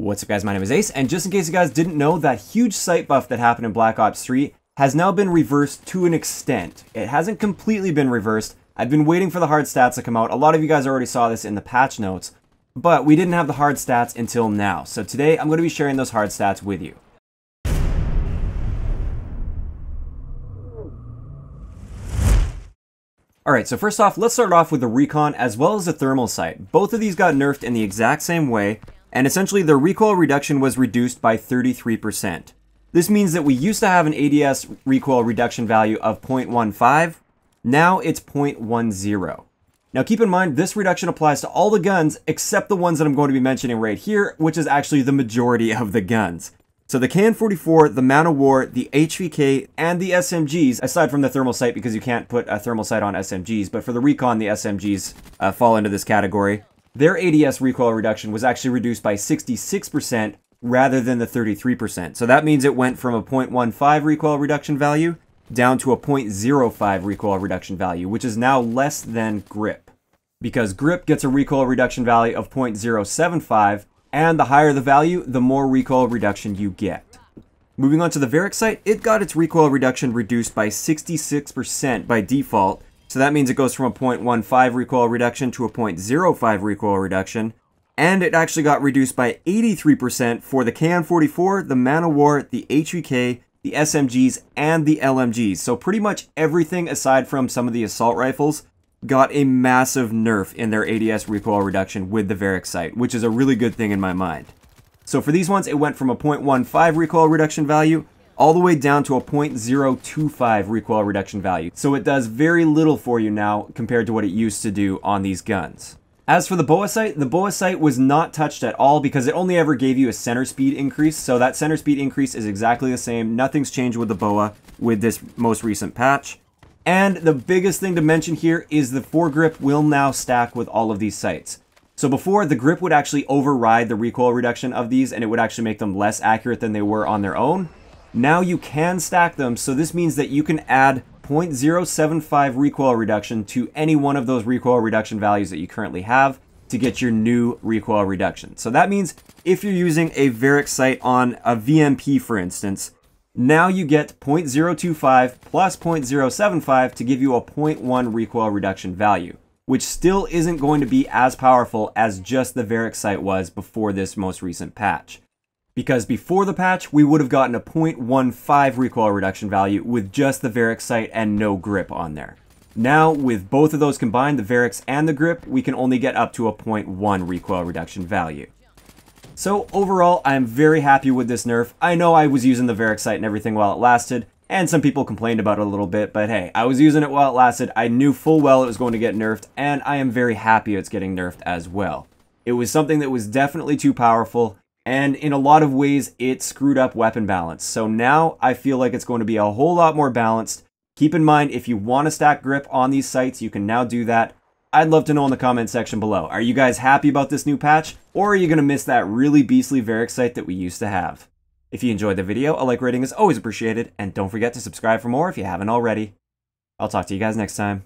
What's up guys, my name is Ace, and just in case you guys didn't know, that huge sight buff that happened in Black Ops 3 has now been reversed to an extent. It hasn't completely been reversed. I've been waiting for the hard stats to come out. A lot of you guys already saw this in the patch notes, but we didn't have the hard stats until now. So today I'm going to be sharing those hard stats with you. Alright, so first off, let's start off with the Recon as well as the thermal sight. Both of these got nerfed in the exact same way, and essentially their recoil reduction was reduced by 33%. This means that we used to have an ADS recoil reduction value of 0.15, now it's 0.10. Now keep in mind, this reduction applies to all the guns except the ones that I'm going to be mentioning right here, which is actually the majority of the guns. So the KN-44, the Man of War, the HVK, and the SMGs, aside from the thermal sight because you can't put a thermal sight on SMGs, but for the Recon, the SMGs fall into this category. Their ADS recoil reduction was actually reduced by 66% rather than the 33%. So that means it went from a 0.15 recoil reduction value down to a 0.05 recoil reduction value, which is now less than grip. Because grip gets a recoil reduction value of 0.075, and the higher the value, the more recoil reduction you get. Moving on to the Varix sight, it got its recoil reduction reduced by 66% by default, so that means it goes from a 0.15 recoil reduction to a 0.05 recoil reduction, and it actually got reduced by 83% for the KN-44, the Man of War, the HVK, the SMGs, and the LMGs. So pretty much everything aside from some of the assault rifles got a massive nerf in their ADS recoil reduction with the Varix sight, which is a really good thing in my mind. So for these ones, it went from a 0.15 recoil reduction value all the way down to a 0.025 recoil reduction value. So it does very little for you now compared to what it used to do on these guns. As for the boa sight was not touched at all because it only ever gave you a center speed increase. So that center speed increase is exactly the same. Nothing's changed with the boa with this most recent patch. And the biggest thing to mention here is the foregrip will now stack with all of these sights. So before, the grip would actually override the recoil reduction of these and it would actually make them less accurate than they were on their own. Now you can stack them, so this means that you can add 0.075 recoil reduction to any one of those recoil reduction values that you currently have to get your new recoil reduction. So that means if you're using a Varix sight on a VMP, for instance, now you get 0.025 plus 0.075 to give you a 0.1 recoil reduction value, which still isn't going to be as powerful as just the Varix sight was before this most recent patch. Because before the patch, we would have gotten a 0.15 recoil reduction value with just the Varix sight and no grip on there. Now, with both of those combined, the Varix and the grip, we can only get up to a 0.1 recoil reduction value. So overall, I'm very happy with this nerf. I know I was using the Varix sight and everything while it lasted, and some people complained about it a little bit, but hey, I was using it while it lasted. I knew full well it was going to get nerfed, and I am very happy it's getting nerfed as well. It was something that was definitely too powerful, and in a lot of ways, it screwed up weapon balance. So now I feel like it's going to be a whole lot more balanced. Keep in mind, if you want to stack grip on these sights, you can now do that. I'd love to know in the comment section below. Are you guys happy about this new patch? Or are you going to miss that really beastly Varix sight that we used to have? If you enjoyed the video, a like rating is always appreciated. And don't forget to subscribe for more if you haven't already. I'll talk to you guys next time.